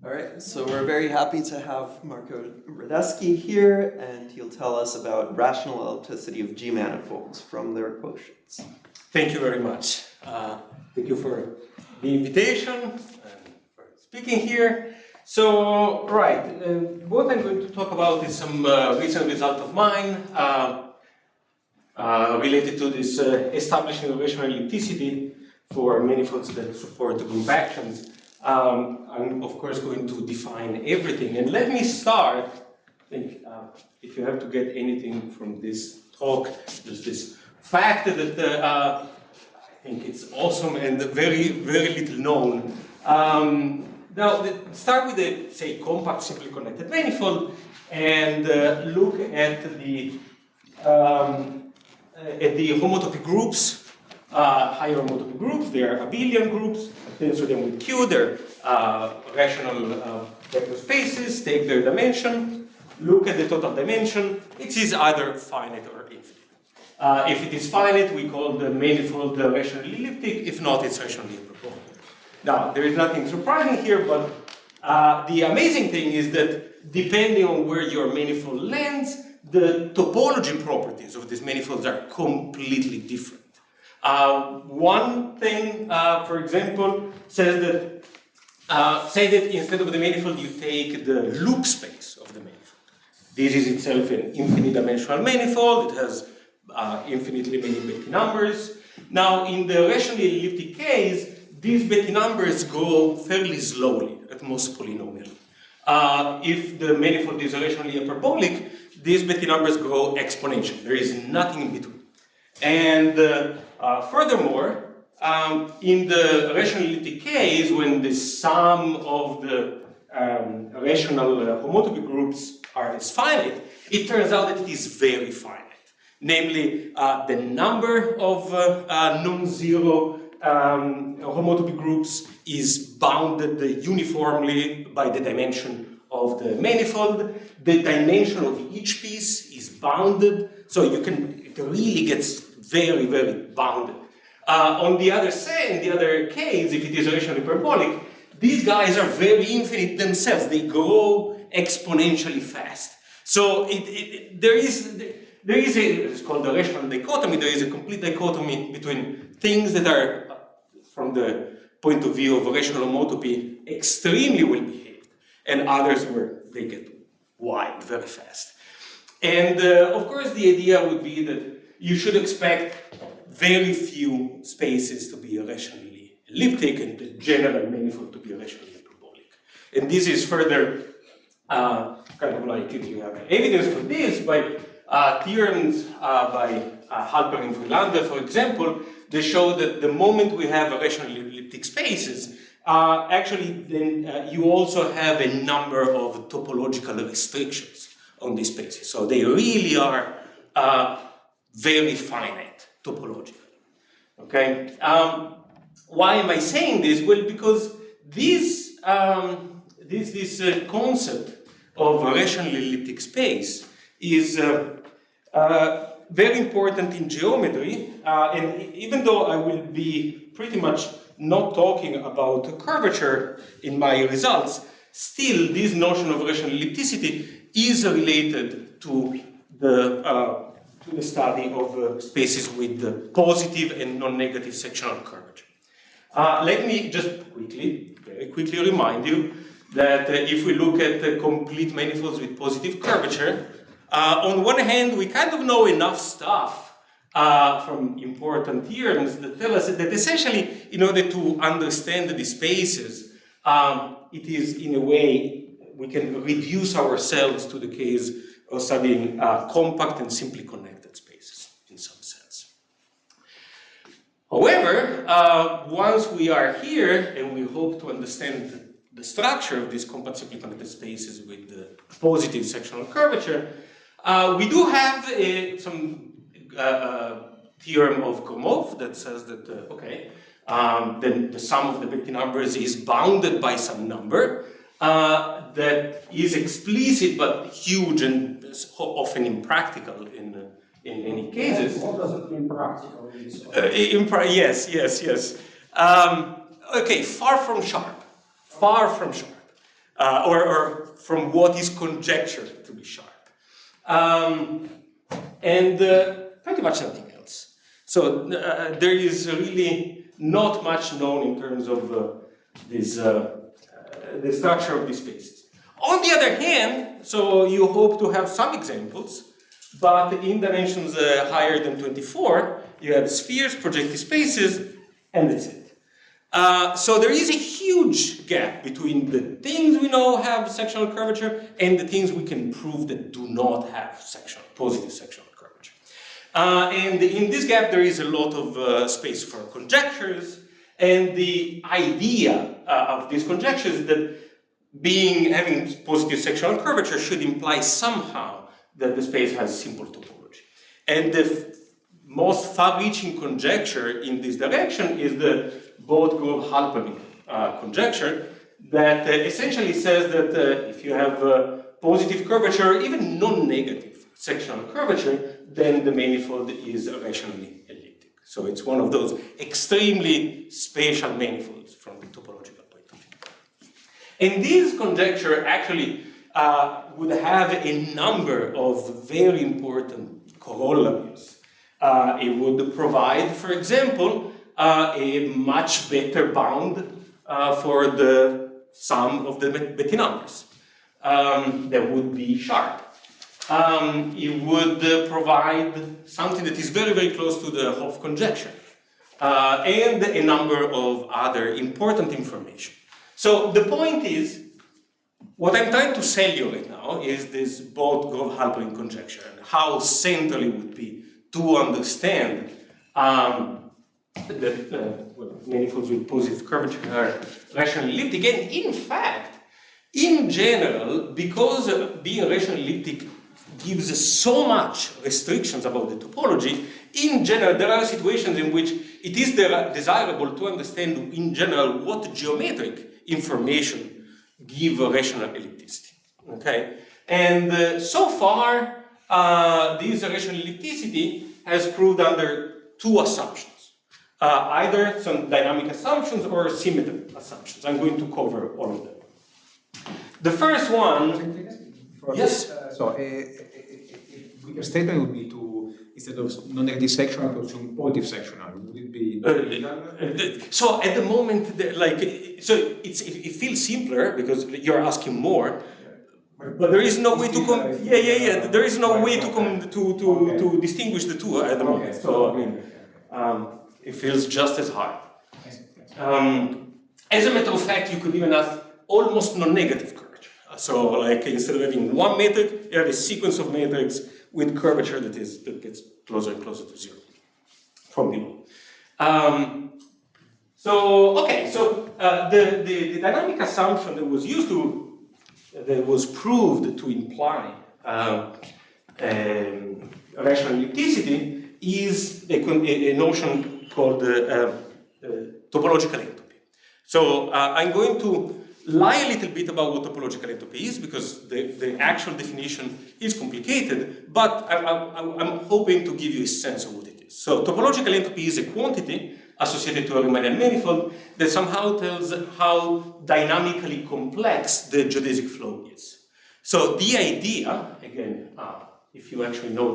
All right, so we're very happy to have Marco Radeschi here, and he'll tell us about rational ellipticity of G-manifolds from their quotients. Thank you very much. Thank you for the invitation and for speaking here. So, right, what I'm going to talk about is some recent result of mine related to this establishing rational ellipticity for manifolds that support group actions. I'm of course going to define everything, and let me start. I think if you have to get anything from this talk, there's this fact that I think it's awesome and very, very little known. Now, start with the, say, compact simply connected manifold, and look at the homotopy groups. Higher homotopy groups, they are abelian groups, tensor them with Q, they're rational vector spaces, take their dimension, look at the total dimension, it is either finite or infinite. If it is finite, we call the manifold rationally elliptic, if not, it's rationally hyperbolic. Now, there is nothing surprising here, but the amazing thing is that depending on where your manifold lands, the topology properties of these manifolds are completely different. One thing, for example, says that say that instead of the manifold you take the loop space of the manifold. This is itself an infinite dimensional manifold. It has infinitely many Betti numbers. Now, in the rationally elliptic case, these Betti numbers go fairly slowly at most polynomially. If the manifold is rationally hyperbolic, these Betti numbers grow exponentially. There is nothing in between. And furthermore, in the rational elliptic case, when the sum of the rational homotopy groups is finite, it turns out that it is very finite. Namely, the number of non-zero homotopy groups is bounded uniformly by the dimension of the manifold. The dimension of each piece is bounded, so it really gets very, very bounded. On the other side, in the other case, if it is rational hyperbolic, these guys are very infinite themselves. They grow exponentially fast. So there is it's called the rational dichotomy. There is a complete dichotomy between things that are, from the point of view of rational homotopy, extremely well behaved, and others where they get wild very fast. And of course, the idea would be that you should expect very few spaces to be rationally elliptic and the general manifold to be rationally hyperbolic. And this is further kind of like, if you have evidence for this by theorems by Halper and Friedlander, for example, they show that the moment we have rationally elliptic spaces, actually then you also have a number of topological restrictions on these spaces. So they really are very finite topologically. Okay. Why am I saying this? Well, because this concept of a rationally elliptic space is very important in geometry, and even though I will be pretty much not talking about curvature in my results, still this notion of rational ellipticity is related to the study of spaces with positive and non-negative sectional curvature. Let me just very quickly remind you that if we look at complete manifolds with positive curvature, on one hand, we kind of know enough stuff from important theorems that tell us that essentially, in order to understand the spaces, it is in a way we can reduce ourselves to the case of studying compact and simply connected spaces in some sense. However, once we are here and we hope to understand the structure of these compact simply connected spaces with the positive sectional curvature, we do have some theorem of Gromov that says that, then the sum of the Betti numbers is bounded by some number that is explicit but huge and often impractical in many cases. What does it mean practical? Yes. Okay, far from sharp. Far from sharp. or from what is conjectured to be sharp. And pretty much nothing else. So there is really not much known in terms of the structure of these spaces. On the other hand, so you hope to have some examples, but in dimensions higher than 24, you have spheres, projective spaces, and that's it. So there is a huge gap between the things we know have sectional curvature and the things we can prove that do not have positive sectional curvature. And in this gap, there is a lot of space for conjectures, and the idea of these conjectures is that having positive sectional curvature should imply somehow that the space has simple topology. And the most far-reaching conjecture in this direction is the Bode-Grove-Halperin conjecture that essentially says that if you have positive curvature, even non-negative sectional curvature, then the manifold is rationally elliptic. So it's one of those extremely spatial manifolds from the topological point of view. And this conjecture actually would have a number of very important corollaries. It would provide, for example, a much better bound for the sum of the Betti numbers that would be sharp. It would provide something that is very, very close to the Hopf conjecture and a number of other important information. So the point is, what I'm trying to sell you right now is this Bode-Grove-Halperin conjecture and how central it would be to understand that manifolds with positive curvature are rationally elliptic. And in fact, in general, because being rationally elliptic gives so much restrictions about the topology, in general, there are situations in which it is desirable to understand in general what geometric information give a rational ellipticity. Okay? And so far, this rational ellipticity has proved under two assumptions. Either some dynamic assumptions or symmetry assumptions. I'm going to cover all of them. The first one, yes? So a weaker statement would be to, instead of non-negative sectional, to assume positive sectional. Would it be? So at the moment, it feels simpler because you're asking more. But there is no way to There is no way to distinguish the two at the moment. So I mean, it feels just as hard. As a matter of fact, you could even ask almost non-negative curvature. So, like instead of having one matrix, you have a sequence of matrices with curvature that gets closer and closer to zero from below. The dynamic assumption that was used that was proved to imply rational ellipticity is a notion called topological entropy. So I'm going to lie a little bit about what topological entropy is because the actual definition is complicated, but I'm hoping to give you a sense of what it is. So topological entropy is a quantity associated to a Riemannian manifold that somehow tells how dynamically complex the geodesic flow is. So the idea, again, if you actually know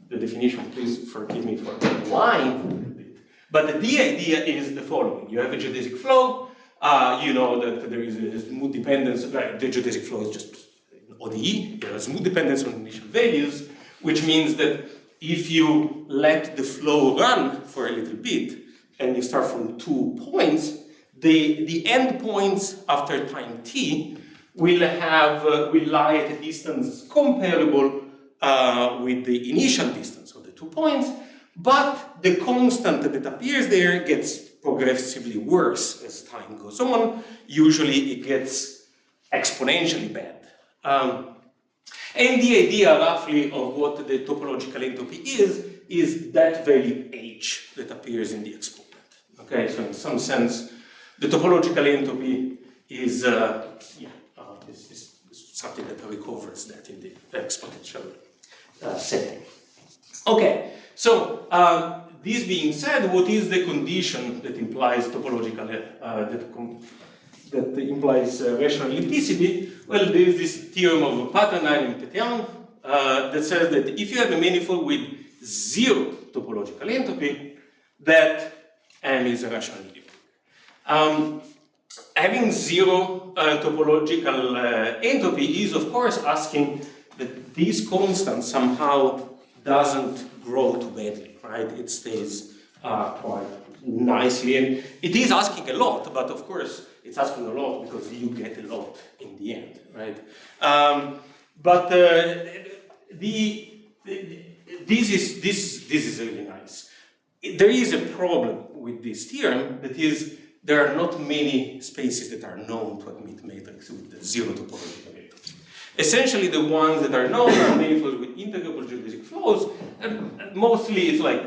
the definition, please forgive me for lying a bit. But the idea is the following. You have a geodesic flow, you know that there is a smooth dependence, right? The geodesic flow is just ODE, there is smooth dependence on initial values, which means that if you let the flow run for a little bit, and you start from 2 points, the end points after time t will lie at a distance comparable with the initial distance of the 2 points, but the constant that appears there gets progressively worse as time goes on. Usually it gets exponentially bad. And the idea roughly of what the topological entropy is that value h that appears in the exponent. Okay, so in some sense, the topological entropy is something that recovers that in the exponential setting. Okay, so this being said, what is the condition that implies topological that implies rational ellipticity? Well, there is this theorem of pattern and Pétion that says that if you have a manifold with zero topological entropy, that M is a rational elliptic. Having zero topological entropy is, of course, asking that this constant somehow doesn't grow too badly, right? It stays quite nicely, and it is asking a lot, but of course, it's asking a lot because you get a lot in the end, right? This is really nice. There is a problem with this theorem, that is, there are not many spaces that are known to admit matrix with zero topological entropy. Essentially, the ones that are known are manifolds with integrable geodesic flows, and mostly it's like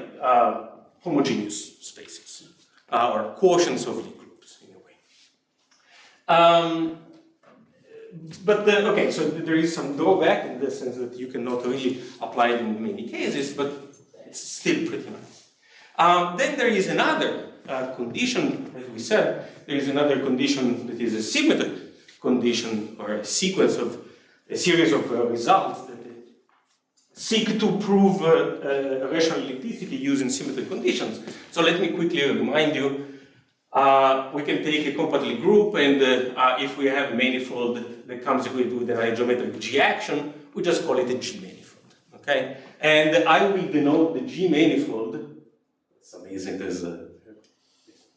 homogeneous spaces, or quotients of Lie groups, in a way. Okay, so there is some drawback in the sense that you cannot really apply it in many cases, but it's still pretty nice. Then there is another condition, as we said, there is another condition that is a symmetric condition, or a sequence of a series of results that seek to prove rational ellipticity using symmetric conditions. So let me quickly remind you, we can take a compactly group, and if we have a manifold that comes equipped with an isometric G action, we just call it a G-manifold, okay? And I will denote the G-manifold, it's amazing, there's a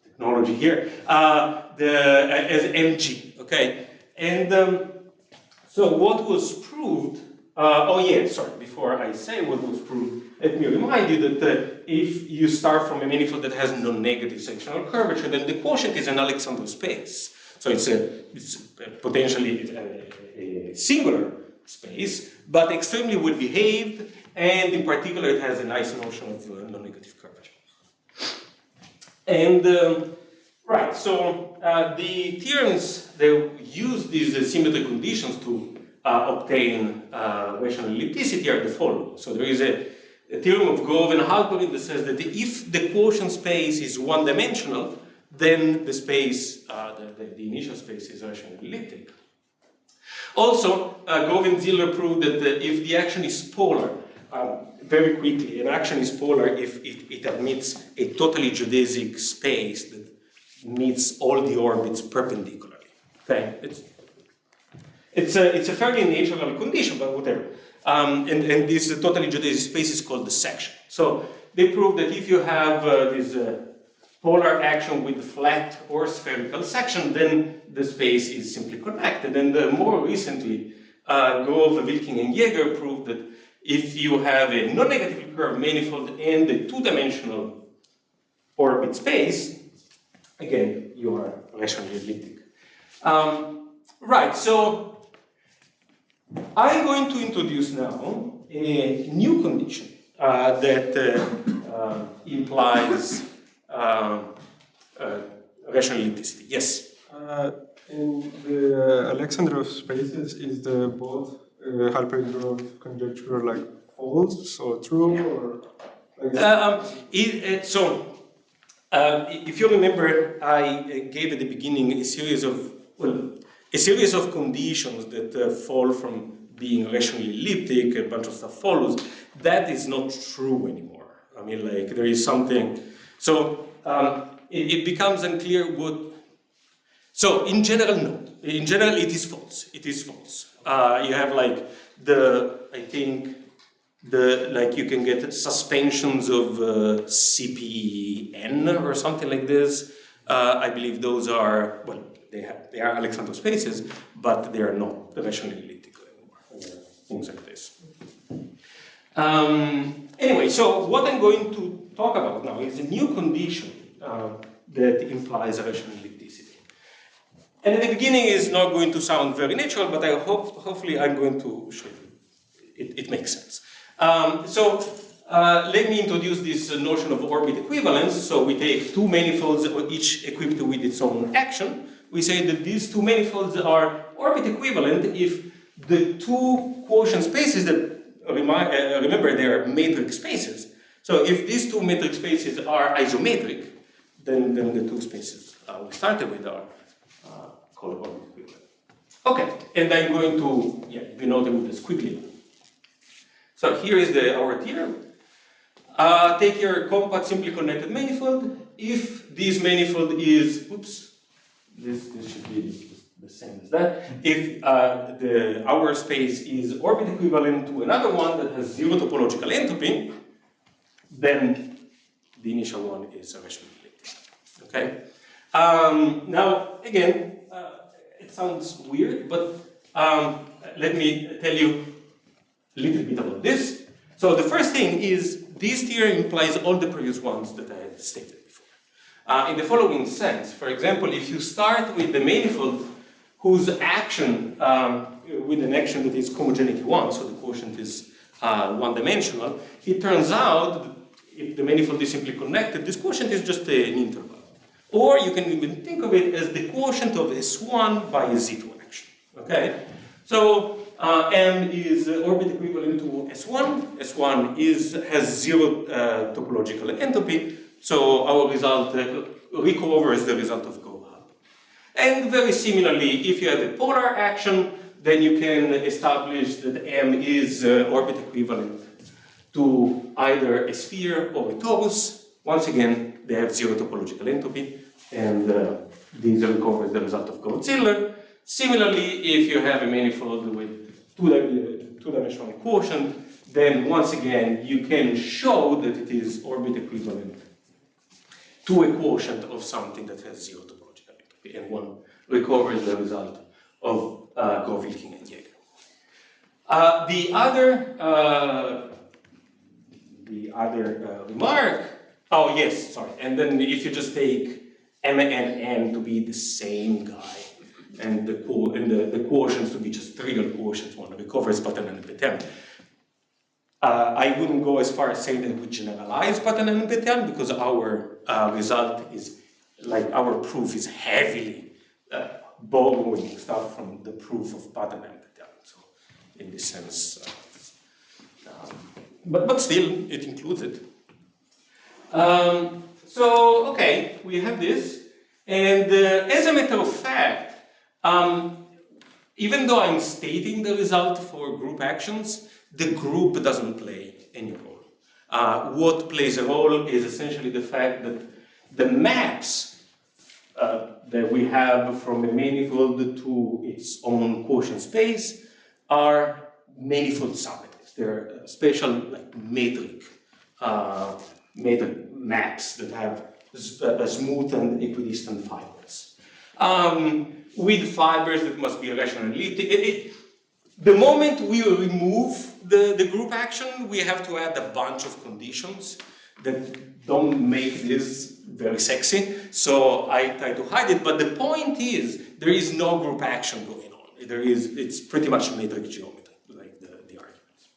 technology here, as MG, okay? And so what was proved, before I say what was proved, let me remind you that if you start from a manifold that has non-negative sectional curvature, then the quotient is an Alexander space. So it's potentially a singular space, but extremely well behaved, and in particular it has a nice notion of non-negative curvature. And right, so the theorems, they use these symmetric conditions to obtain rational ellipticity are the following. So there is a theorem of Grove and Halperin that says that if the quotient space is one-dimensional, then the space, the initial space is rational elliptic. Also, Grove and Ziller proved that if the action is polar, very quickly, an action is polar if it admits a totally geodesic space that meets all the orbits perpendicularly. Okay, it's a fairly natural condition, but whatever. And this totally geodesic space is called the section. So they prove that if you have this polar action with flat or spherical section, then the space is simply connected. And more recently, Grove, Wilking, and Jaeger proved that if you have a non-negatively curved manifold and a two-dimensional orbit space, again, you are rationally elliptic. Right, so I'm going to introduce now a new condition that implies rational ellipticity. Yes? In the Alexandrov spaces, is the both Halperin-Grove conjecture like false or true, or like if you remember, I gave at the beginning a series of conditions that fall from being rationally elliptic, a bunch of stuff follows. That is not true anymore. I mean, like, there is something. So it becomes unclear what. So in general, no. In general, it is false. It is false. You have like you can get suspensions of CPN or something like this. I believe those are, well, they are Alexander spaces, but they are not rationally elliptical anymore. Things like this. Anyway, so what I'm going to talk about now is a new condition that implies a rational ellipticity. And at the beginning is not going to sound very natural, but I hopefully I'm going to show you it makes sense. Let me introduce this notion of orbit equivalence. So we take two manifolds, each equipped with its own action. We say that these two manifolds are orbit equivalent if the two quotient spaces that, remember, they are matrix spaces. So if these two matrix spaces are isometric, then the two spaces we started with are called orbit equivalent. Okay, and I'm going to denote it with a squiggly line. So here is our theorem. Take your compact simply connected manifold. If this manifold is, this should be the same as that. If our space is orbit equivalent to another one that has zero topological entropy, then the initial one is a rational elliptic. Okay. Now again, it sounds weird, but let me tell you a little bit about this. So the first thing is this theorem implies all the previous ones that I had stated before. In the following sense, for example, if you start with the manifold whose action, with an action that is cohomogeneity 1, so the quotient is one-dimensional, it turns out that if the manifold is simply connected, this quotient is just an interval. Or you can even think of it as the quotient of S1 by a Z2 action. Okay? So M is orbit equivalent to S1. S1 has zero topological entropy, so our result recovers the result of cohomogeneity. And very similarly, if you have a polar action, then you can establish that M is orbit equivalent to either a sphere or a torus. Once again, they have zero topological entropy, and these recovers the result of Goldziller. Similarly, if you have a manifold with two-dimensional quotient, then once again, you can show that it is orbit equivalent to a quotient of something that has zero topological entropy, and one recovers the result of Grove-Wilking and Jaeger. The other remark, oh yes, sorry, and then if you just take M and N to be the same guy, and the quotients to be just trivial quotients, one recovers pattern and pattern. I wouldn't go as far as saying that we generalize pattern and pattern, because our result is, like, our proof is heavily borrowing stuff from the proof of pattern and pattern. So in this sense, but still, it includes it. So, okay, we have this, and as a matter of fact, even though I'm stating the result for group actions, the group doesn't play any role. What plays a role is essentially the fact that the maps that we have from a manifold to its own quotient space are manifold submatrices. They're special, like, metric maps that have smooth and equidistant fibers. With fibers that must be rational elliptic. The moment we remove the group action, we have to add a bunch of conditions that don't make this very sexy. So I try to hide it, but the point is there is no group action going on. It's pretty much metric geometry, like the arguments.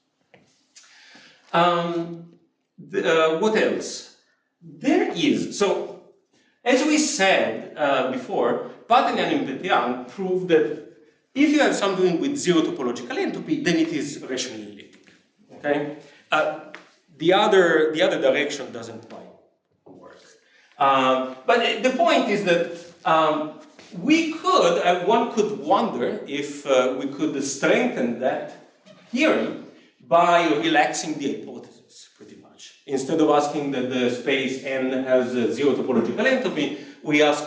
What else? There is, so as we said before, Patanian and Petian proved that if you have something with zero topological entropy, then it is rationally elliptic. Okay? The other direction doesn't quite work. But the point is that one could wonder if we could strengthen that theorem by relaxing the hypothesis, pretty much. Instead of asking that the space N has zero topological entropy, we ask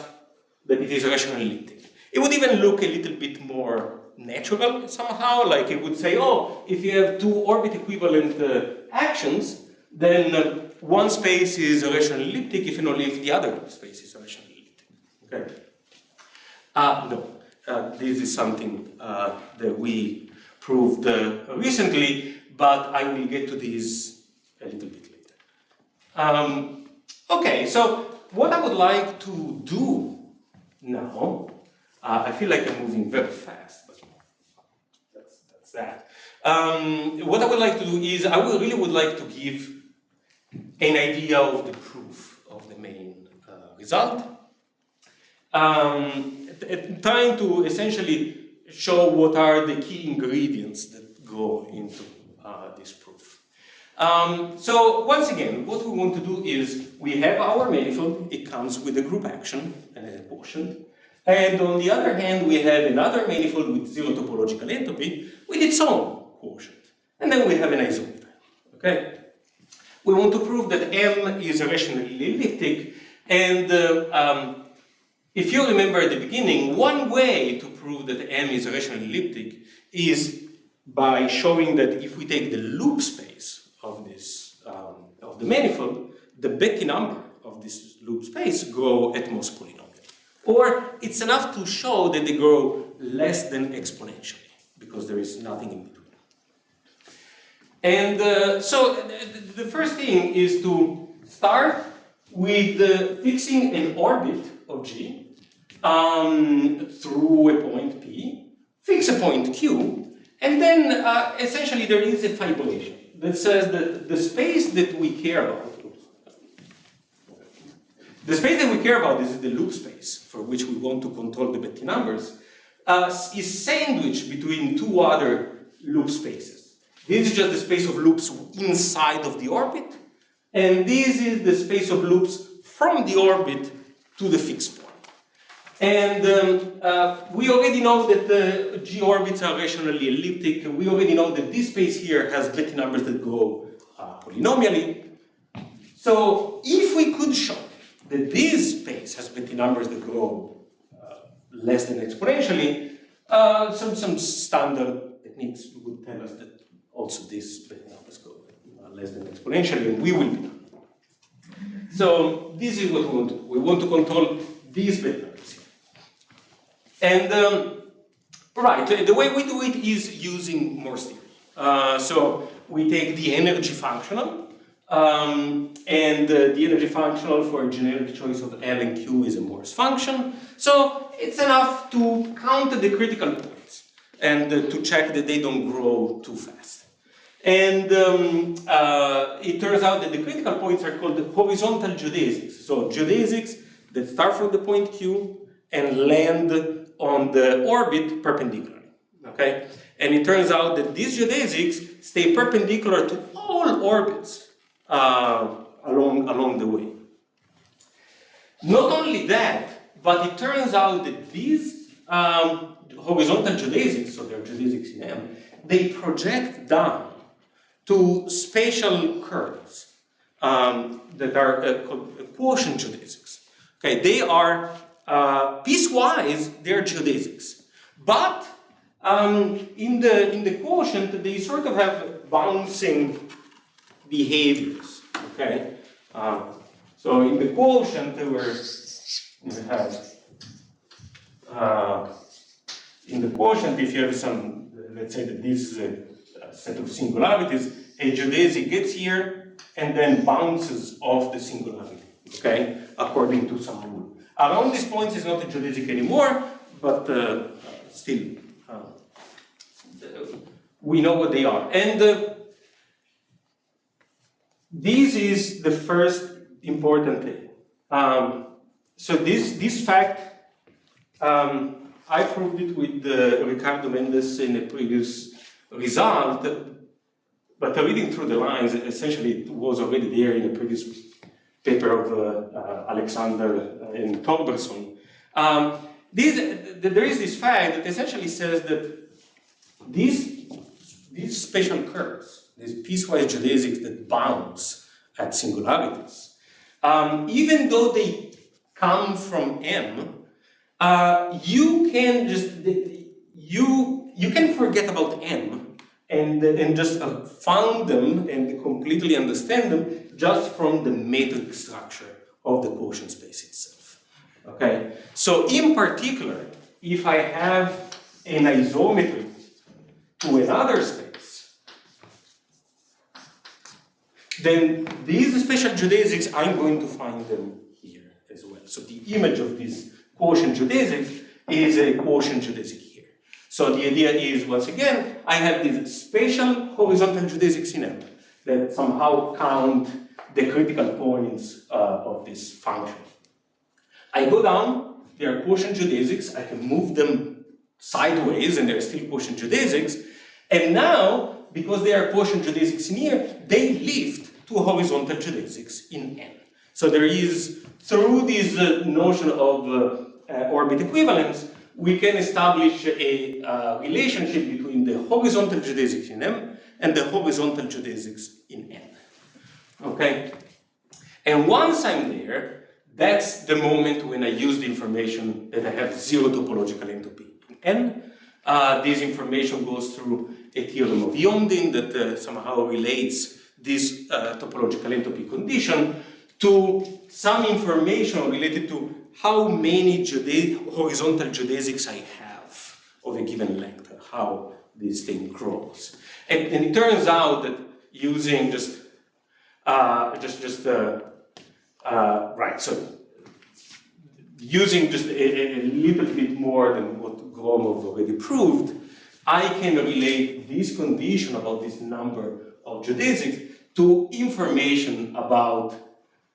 that it is rationally elliptic. It would even look a little bit more natural somehow, like it would say, oh, if you have two orbit equivalent actions, then one space is rationally elliptic if and only if the other space is rationally elliptic. Okay? No, this is something that we proved recently, but I will get to this a little bit later. Okay, so what I would like to do now, I feel like I'm moving very fast, but that's that. What I would like to do is, I really would like to give an idea of the proof of the main result. Trying to essentially show what are the key ingredients that go into this proof. So once again, what we want to do is, we have our manifold, it comes with a group action and a quotient. And on the other hand, we have another manifold with zero topological entropy with its own quotient. And then we have an isometer. Okay? We want to prove that M is rationally elliptic, and if you remember at the beginning, one way to prove that M is rationally elliptic is by showing that if we take the loop space of this of the manifold, the Betti number of this loop space grow at most polynomial. Or it's enough to show that they grow less than exponentially, because there is nothing in between. And so the first thing is to start with fixing an orbit of G through a point P, fix a point Q, and then essentially there is a fibration that says that the space that we care about, is the loop space for which we want to control the Betti numbers, is sandwiched between two other loop spaces. This is just the space of loops inside of the orbit, and this is the space of loops from the orbit to the fixed point. And we already know that the G orbits are rationally elliptic. We already know that this space here has Betti numbers that grow polynomially. So if we could show that this space has Betti numbers that grow less than exponentially, some standard techniques would tell us that also this Betti numbers go less than exponentially, and we will be done. So this is what we want to do. We want to control these Betti numbers here. And right, the way we do it is using Morse theory. So we take the energy functional, and the energy functional for a generic choice of L and Q is a Morse function. So it's enough to count the critical points and to check that they don't grow too fast. And it turns out that the critical points are called horizontal geodesics. So geodesics that start from the point Q and land on the orbit perpendicularly. Okay? And it turns out that these geodesics stay perpendicular to all orbits along the way. Not only that, but it turns out that these horizontal geodesics, so they're geodesics in M, they project down to spatial curves that are called quotient geodesics. Okay, they are piecewise, they're geodesics, but in the quotient they sort of have bouncing behaviors. Okay, so in the quotient we have in the quotient, if you have some, let's say that this is a set of singularities, a geodesic gets here and then bounces off the singularity, okay, according to some rule. Around these points is not a geodesic anymore, but still, we know what they are. And this is the first important thing. So this fact, I proved it with Ricardo Mendes in a previous result, but reading through the lines, essentially it was already there in a previous paper of Alexander and Torberson. There is this fact that essentially says that these spatial curves, these piecewise geodesics that bounce at singularities, even though they come from M, you can just you can forget about M and just found them and completely understand them just from the metric structure of the quotient space itself. Okay, so in particular, if I have an isometry to another space, then these spatial geodesics, I'm going to find them here as well. So the image of this quotient geodesic is a quotient geodesic here. So the idea is, once again, I have these spatial horizontal geodesics in M that somehow count the critical points of this function. I go down, they are quotient geodesics, I can move them sideways and they're still quotient geodesics, and now, because they are quotient geodesics in here, they lift to horizontal geodesics in N. So there is, through this notion of orbit equivalence, we can establish a relationship between the horizontal geodesics in M and the horizontal geodesics in N. Okay? And once I'm there, that's the moment when I use the information that I have zero topological entropy in N. This information goes through a theorem of Yondin that somehow relates this topological entropy condition to some information related to how many horizontal geodesics I have of a given length, how this thing grows. And it turns out that using using just a little bit more than what Gromov already proved, I can relate this condition about this number of geodesics to information about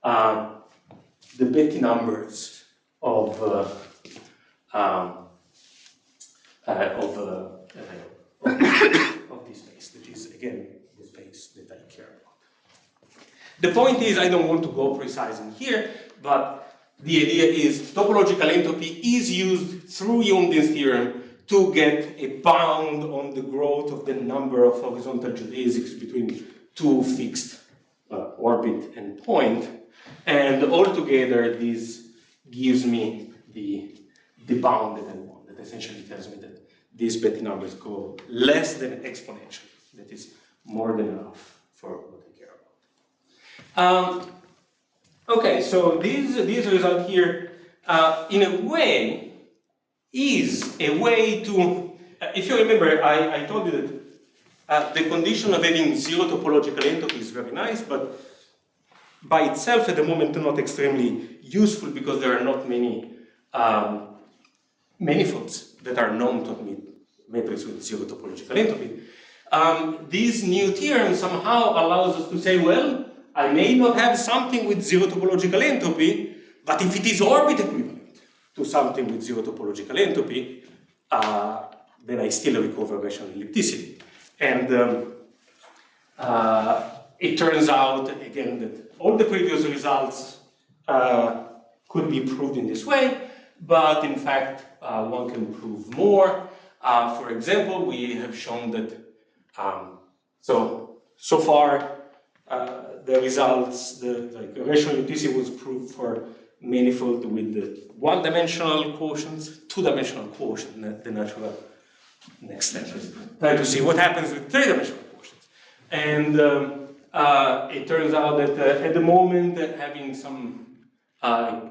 the Bethe numbers of this space, that is again the space that I care about. The point is, I don't want to go precise in here, but the idea is topological entropy is used through Yondin's theorem to get a bound on the growth of the number of horizontal geodesics between two fixed orbit and point. And altogether, this gives me the bound that I want. That essentially tells me that these Bethe numbers go less than exponential. That is more than enough for what I care about. Okay, so this result here, in a way, is a way to, if you remember, I told you that the condition of having zero topological entropy is very nice, but by itself at the moment not extremely useful because there are not many manifolds that are known to admit matrices with zero topological entropy. This new theorem somehow allows us to say, well, I may not have something with zero topological entropy, but if it is orbit equivalent to something with zero topological entropy, then I still recover rational ellipticity. And it turns out, again, that all the previous results could be proved in this way, but in fact, one can prove more. For example, we have shown that, so far, the results, the rational ellipticity was proved for manifold with the one-dimensional quotients, two-dimensional quotient, the natural next step is try to see what happens with three-dimensional quotients. And it turns out that at the moment, having some a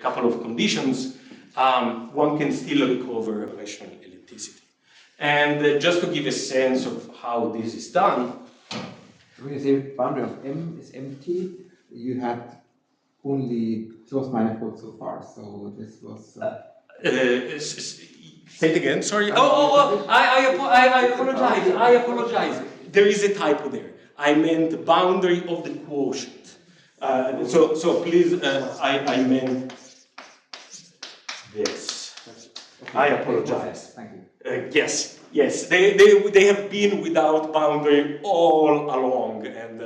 couple of conditions, one can still recover rational ellipticity. And just to give a sense of how this is done, when you say boundary of M is empty, you had only closed manifolds so far, so this was... say it again, sorry. I apologize. There is a typo there. I meant the boundary of the quotient. So please, I meant this. Okay. I apologize. Thank you. Yes. They have been without boundary all along, and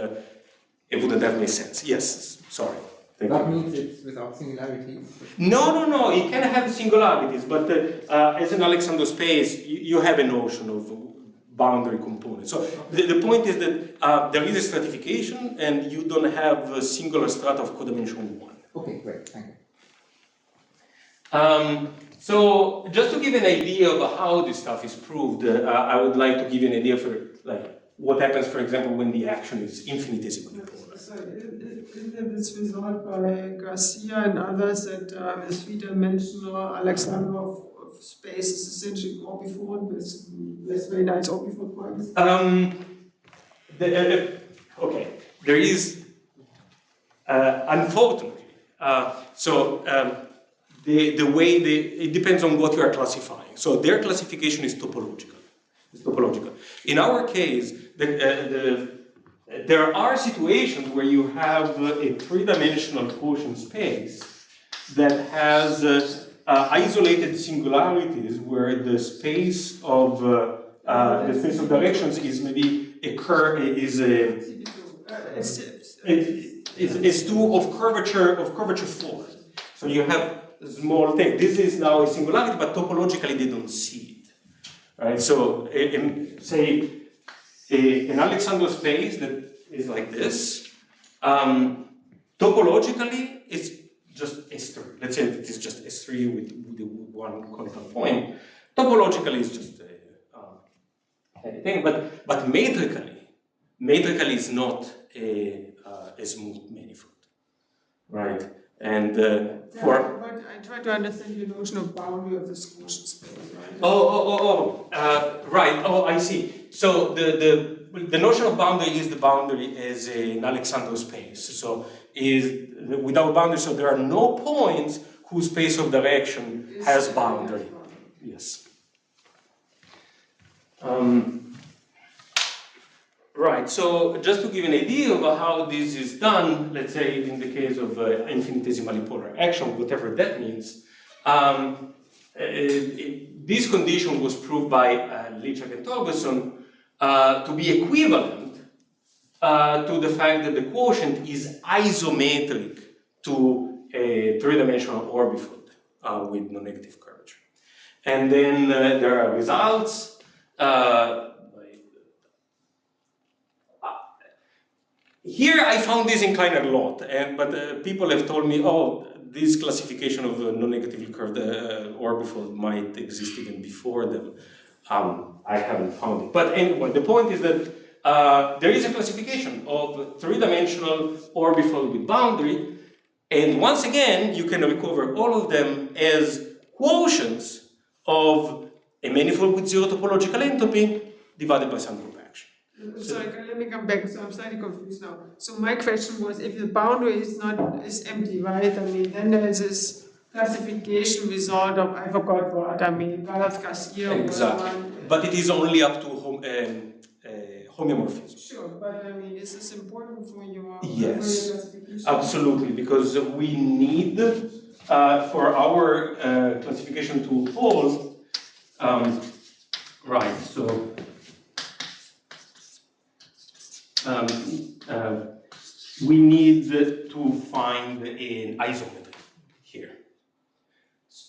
it wouldn't have made sense. Yes, sorry. That means it's without singularities? No. It can have singularities, but as an Alexander space, you have a notion of boundary components. So the point is that there is a stratification, and you don't have a singular strata of codimension 1. Okay, great, thank you. So just to give an idea of how this stuff is proved, I would like to give you an idea for what happens, for example, when the action is infinitesimally polar. So isn't this result by Garcia and others that the three-dimensional Alexandrov space is essentially orbifold with very nice orbifold points? Okay, there is, unfortunately, the way it depends on what you are classifying. So their classification is topological. In our case, there are situations where you have a three-dimensional quotient space that has isolated singularities where the space of directions is maybe a curve is two of curvature 4. So you have small thing. This is now a singularity, but topologically they don't see it. Right? So, say an Alexander space that is like this, topologically it's just S3. Let's say it is just S3 with one constant point. Topologically it's just anything, but metrically is not a smooth manifold, right? And But I try to understand your notion of boundary of this quotient space, right? Right. Oh, I see. So the notion of boundary is the boundary as an Alexander space. So is without boundary, so there are no points whose space of direction has boundary. Yes. Right, so just to give an idea of how this is done, let's say in the case of infinitesimally polar action, whatever that means, this condition was proved by Lichak and Torgerson to be equivalent to the fact that the quotient is isometric to a three-dimensional orbifold with non-negative curvature. And then there are results. Here I found this inclined a lot, but people have told me, oh, this classification of non-negatively curved orbifold might exist even before them. I haven't found it. But anyway, the point is that there is a classification of three-dimensional orbifold with boundary, and once again, you can recover all of them as quotients of a manifold with zero topological entropy divided by some group action. Sorry, let me come back. So I'm slightly confused now. So my question was, if the boundary is empty, right? I mean, then there is this classification result of I forgot what. I mean, Garcia exactly. was one. But it is only up to homeomorphism. Sure, but I mean, is this important for your Yes, classification? absolutely, because we need for our classification to hold. Right. So. We need to find an isometry here,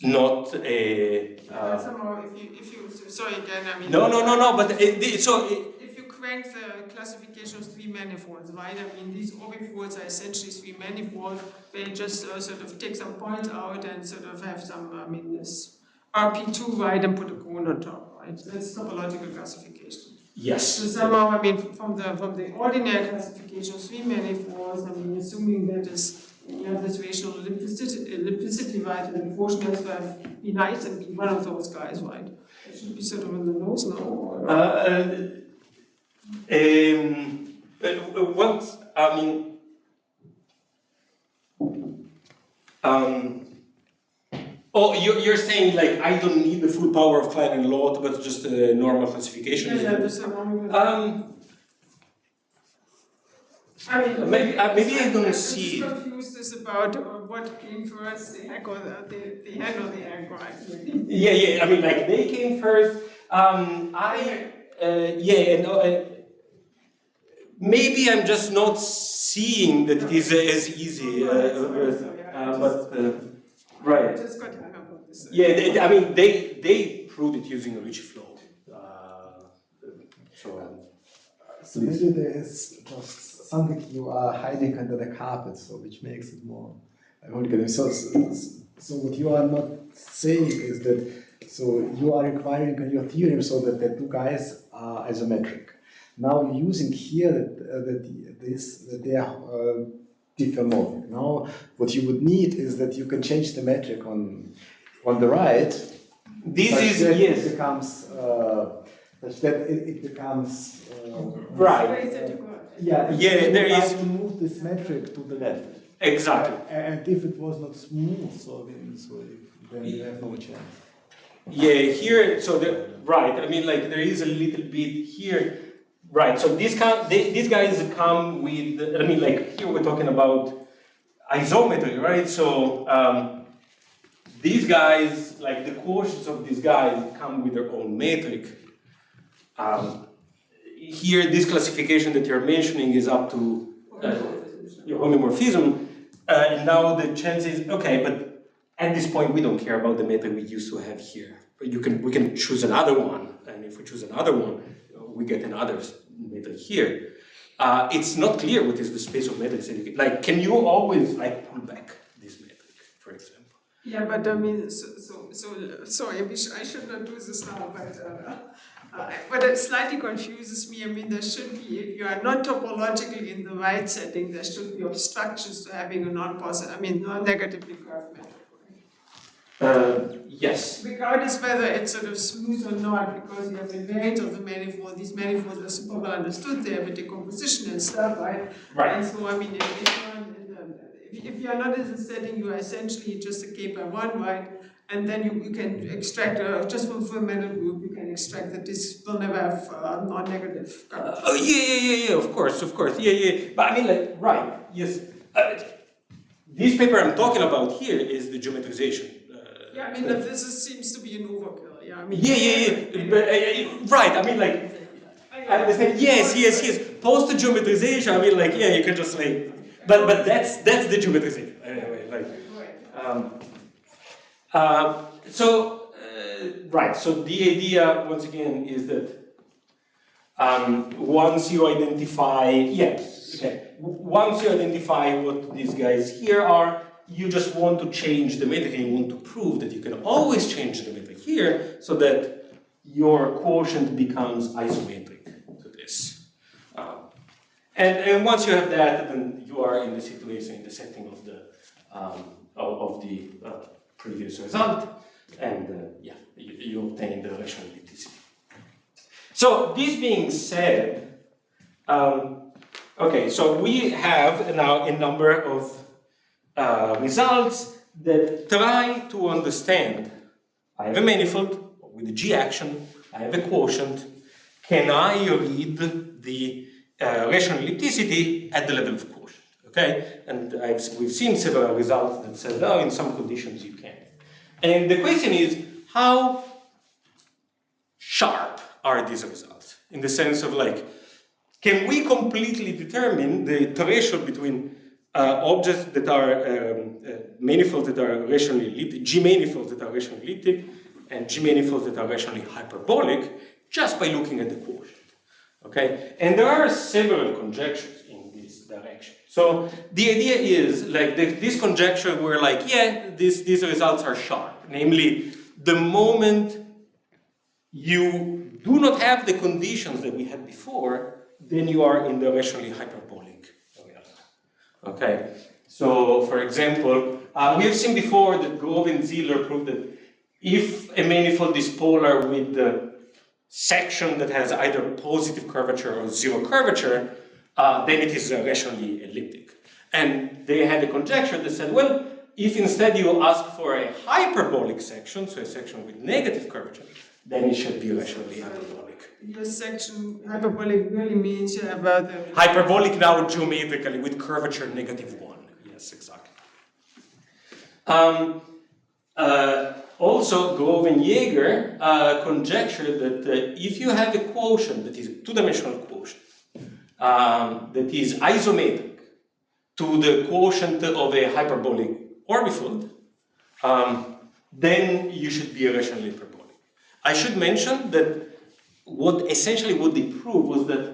not a. Somehow, if you sorry again, I mean. No. But if you crank the classification of three manifolds, right? I mean, these orbifolds are essentially three manifolds. They just sort of take some points out and sort of have some. I mean, this RP2, right, and put a cone on top, right? That's topological classification. Yes. So somehow, I mean, from the ordinary classification of three manifolds, I mean, assuming that you have this rational ellipticity, right, and the quotient has to be nice and be one of those guys, right? It should be sort of in the nose now. Or what I mean. Oh, you're saying like I don't need the full power of Klein and Lott, but just a normal classification. yeah, just a normal. I mean, maybe I don't see. I'm confused is about what came first, the egg or the hen or the egg, right? Yeah. I mean, like they came first. Maybe I'm just not seeing that it is as easy. Right. Just got hung up on this. Yeah, they proved it using a Ricci flow. So maybe there is just something you are hiding under the carpet, so which makes it more ironic. So what you are not saying is that you are requiring in your theorem so that the two guys are isometric. Now you're using here that they are diffeomorphic. Now what you would need is that you can change the metric on the right. This is yes. It becomes such that it becomes right. There is to move this metric to the left. Exactly. And if it was not smooth, then you have no chance. Yeah, here. Right. I mean, like there is a little bit here. Right. So these guys come with. I mean, like here we're talking about isometry, right? So these guys, like the quotients of these guys, come with their own metric. Here, this classification that you're mentioning is up to your homeomorphism. Now the chance is okay, but at this point, we don't care about the metric we used to have here. But we can choose another one, and if we choose another one, we get another metric here. It's not clear what is the space of metrics. Like, can you always like pull back this metric, for example? Yeah, but I mean, sorry, I should not do this now, but it slightly confuses me. I mean, there should be, if you are not topologically in the right setting, there should be obstructions to having a non-negatively curved metric. Yes. Regardless whether it's sort of smooth or not, because you have invariant of the manifold, these manifolds are super well understood, they have a decomposition and stuff, right? Right. And so, I mean, if you are not in the setting, you are essentially just a K by 1, right? And then you can extract, just from a metal group, you can extract that this will never have non-negative curve. Yeah, of course, yeah. But I mean, like, right, yes. This paper I'm talking about here is the geometrization. Yeah, I mean, this seems to be an overkill. Yeah, I mean. Right. I mean, like, I understand. Yes. Post geometrization. I mean, like, yeah, you can just like, but that's the geometrization. Anyway, like, right. So the idea, once again, is that once you identify, once you identify what these guys here are, you just want to change the metric, and you want to prove that you can always change the metric here so that your quotient becomes isometric to this. And once you have that, then you are in the situation, in the setting of the previous result, and you obtain the rational ellipticity. So this being said, okay, so we have now a number of results that try to understand. I have a manifold with a G action, I have a quotient. Can I read the rational ellipticity at the level of quotient? Okay, and we've seen several results that said, oh, in some conditions you can. And the question is, how sharp are these results? In the sense of like, can we completely determine the threshold between objects that are manifolds that are rationally elliptic, G-manifolds that are rationally elliptic, and G-manifolds that are rationally hyperbolic, just by looking at the quotient? Okay, and there are several conjectures in this direction. So the idea is like this conjecture where like, yeah, these results are sharp. Namely, the moment you do not have the conditions that we had before, then you are in the rationally hyperbolic realm. Okay, so for example, we have seen before that Grove and Ziller proved that if a manifold is polar with the section that has either positive curvature or zero curvature, then it is rationally elliptic. And they had a conjecture that said, well, if instead you ask for a hyperbolic section, so a section with negative curvature, then it should be rationally hyperbolic. Your section hyperbolic really means you have hyperbolic now geometrically with curvature -1. Yes, exactly. Also, Grove and Jaeger conjectured that if you have a quotient that is a two-dimensional quotient that is isometric to the quotient of a hyperbolic orbifold, then you should be a rationally hyperbolic. I should mention that what they proved was that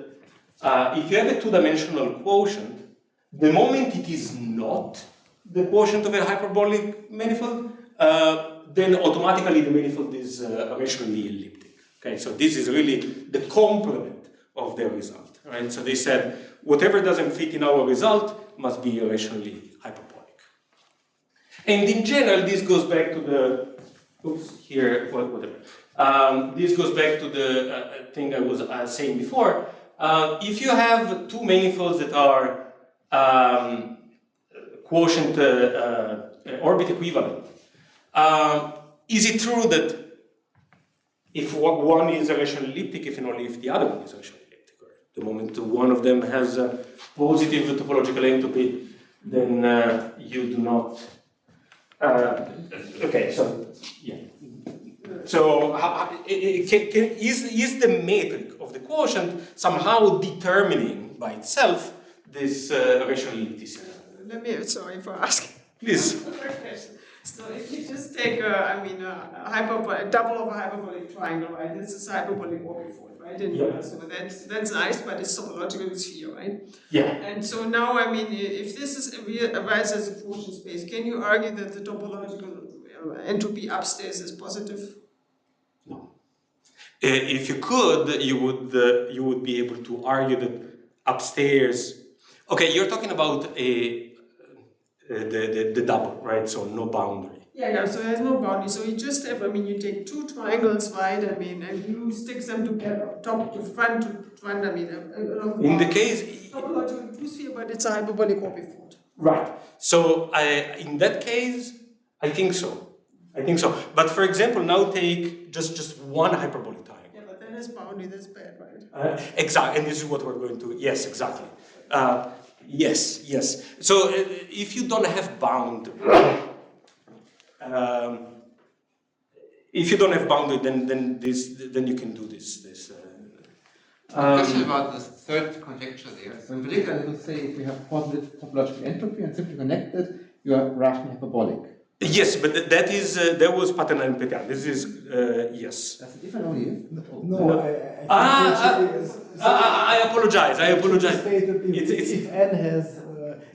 if you have a two-dimensional quotient, the moment it is not the quotient of a hyperbolic manifold, then automatically the manifold is rationally elliptic. Okay, so this is really the complement of their result, right? So they said whatever doesn't fit in our result must be rationally hyperbolic. And in general, this goes back to the this goes back to the thing I was saying before. If you have two manifolds that are quotient orbit equivalent, is it true that if one is a rational elliptic, if and only if the other one is a rational elliptic, or the moment one of them has a positive topological entropy, then you do not. Okay, so yeah. So is the metric of the quotient somehow determining by itself this rational ellipticity? Sorry for asking. Please. So if you just take a double of a hyperbolic triangle, right? This is hyperbolic orbifold, right? And Yeah. so that's nice, but it's topological sphere, right? Yeah. And so now, I mean, if this is arises as a quotient space, can you argue that the topological entropy upstairs is positive? No. If you could, you would be able to argue that upstairs. Okay, you're talking about the double, right? So no boundary. Yeah, so there's no boundary. So you just have, I mean, you take two triangles, right? I mean, and you stick them together, top to front, I mean, along In the case, topological two-sphere, but it's a hyperbolic orbifold. right. So in that case, I think so. I think so. But for example, now take just one hyperbolic triangle. Yeah, but that has boundary. That's bad, right? Exactly, and this is what we're going to. Yes, exactly. Yes. So if you don't have bound. If you don't have boundary, then you can do this. Question about the third conjecture there. So in particular, I would say if you have positive topological entropy and simply connect it, you are rational hyperbolic. Yes, but that was pattern and Peter. This is yes. That's a different only if? No, I apologize. It's if n has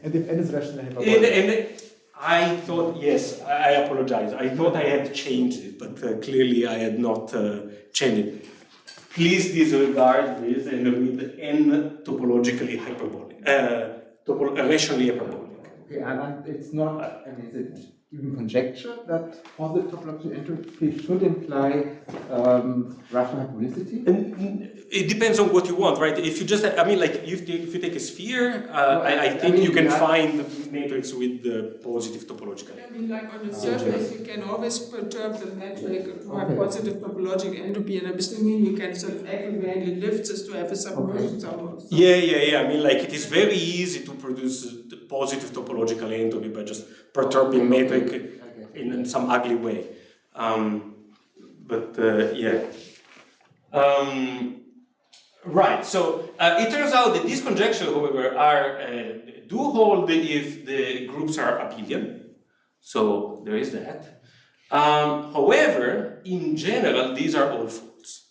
and if n is rational hyperbolic. And I thought, yes, I apologize. I thought I had changed it, but clearly I had not changed it. Please disregard this and read n topologically hyperbolic, rationally hyperbolic. Okay, and it's not, I mean, is it even conjecture that positive topological entropy should imply rational hyperbolicity? And it depends on what you want, right? If you just, I mean, like, if you take a sphere, I think you can find matrix with the positive topological. I mean, like on the surface, you can always perturb the metric to have positive topological entropy, and I'm assuming you can sort of equivalently lift this to have a submersion somewhere. Yeah. I mean, like, it is very easy to produce the positive topological entropy by just perturbing metric in some ugly way. Right, so it turns out that these conjectures, however, do hold if the groups are abelian. So there is that. However, in general, these are all false.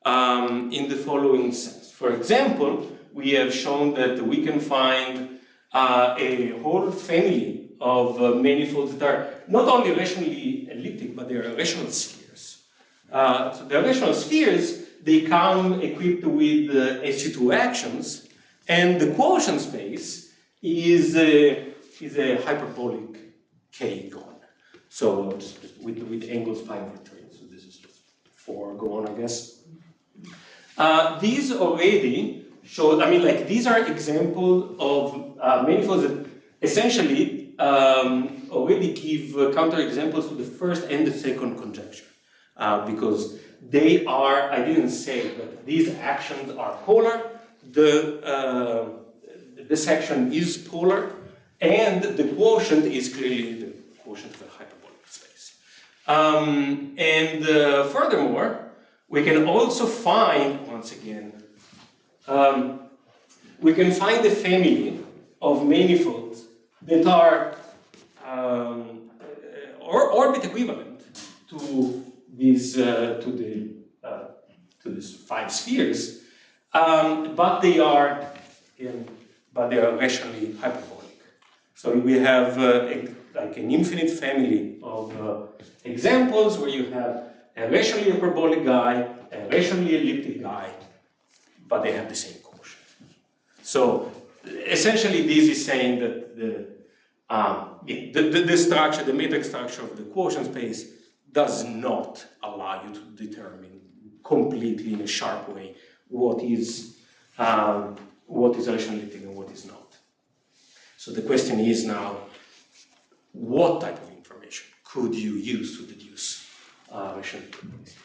In the following sense. For example, we have shown that we can find a whole family of manifolds that are not only rationally elliptic, but they are rational spheres. So the rational spheres, they come equipped with SU2 actions, and the quotient space is a hyperbolic K gon. So just with angles pi over 3. So this is just 4 gon, I guess. These already show, I mean, like, these are examples of manifolds that essentially already give counterexamples to the first and the second conjecture. Because they are, I didn't say, but these actions are polar, the section is polar, and the quotient is clearly the quotient of a hyperbolic space. Furthermore, we can also find, once again, we can find a family of manifolds that are orbit equivalent to these these 5 spheres, but they are rationally hyperbolic. So we have like an infinite family of examples where you have a rationally hyperbolic guy, a rationally elliptic guy, but they have the same quotient. So essentially, this is saying that the structure, the metric structure of the quotient space, does not allow you to determine completely in a sharp way what is rational elliptic and what is not. So the question is now, what type of information could you use to deduce rational elliptic?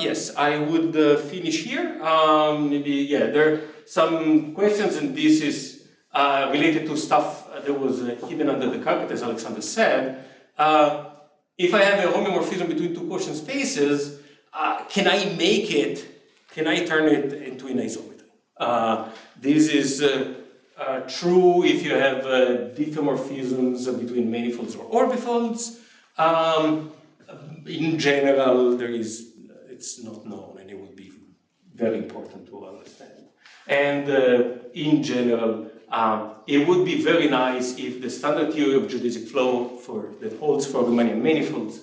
Yes, I would finish here. There are some questions, and this is related to stuff that was hidden under the carpet, as Alexander said. If I have a homeomorphism between 2 quotient spaces, can I turn it into an isometry? This is true if you have diffeomorphisms between manifolds or orbifolds. In general, it's not known, and it would be very important to understand. And in general, it would be very nice if the standard theory of geodesic flow that holds for Riemannian manifolds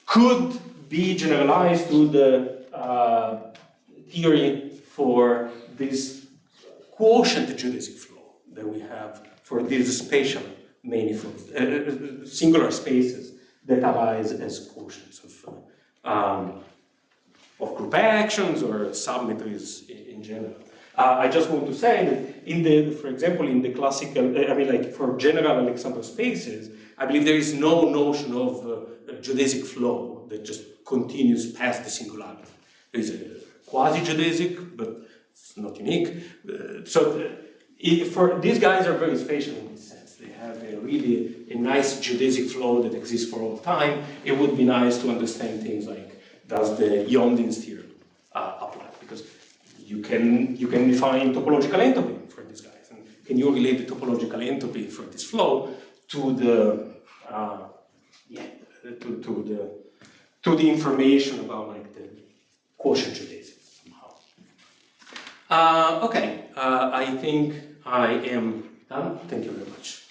could be generalized to the theory for this quotient geodesic flow that we have for these spatial manifolds, singular spaces that arise as quotients of group actions or symmetries in general. I just want to say that for example, in the classical, for general Alexander spaces, I believe there is no notion of geodesic flow that just continues past the singularity. There is a quasi-geodesic, but it's not unique. For these guys are very spatial in this sense. They have a nice geodesic flow that exists for all time. It would be nice to understand things like, does the Yondin's theorem apply? Because you can define topological entropy for these guys, and can you relate the topological entropy for this flow to the to the information about like the quotient geodesic somehow. Okay, I think I am done. Thank you very much.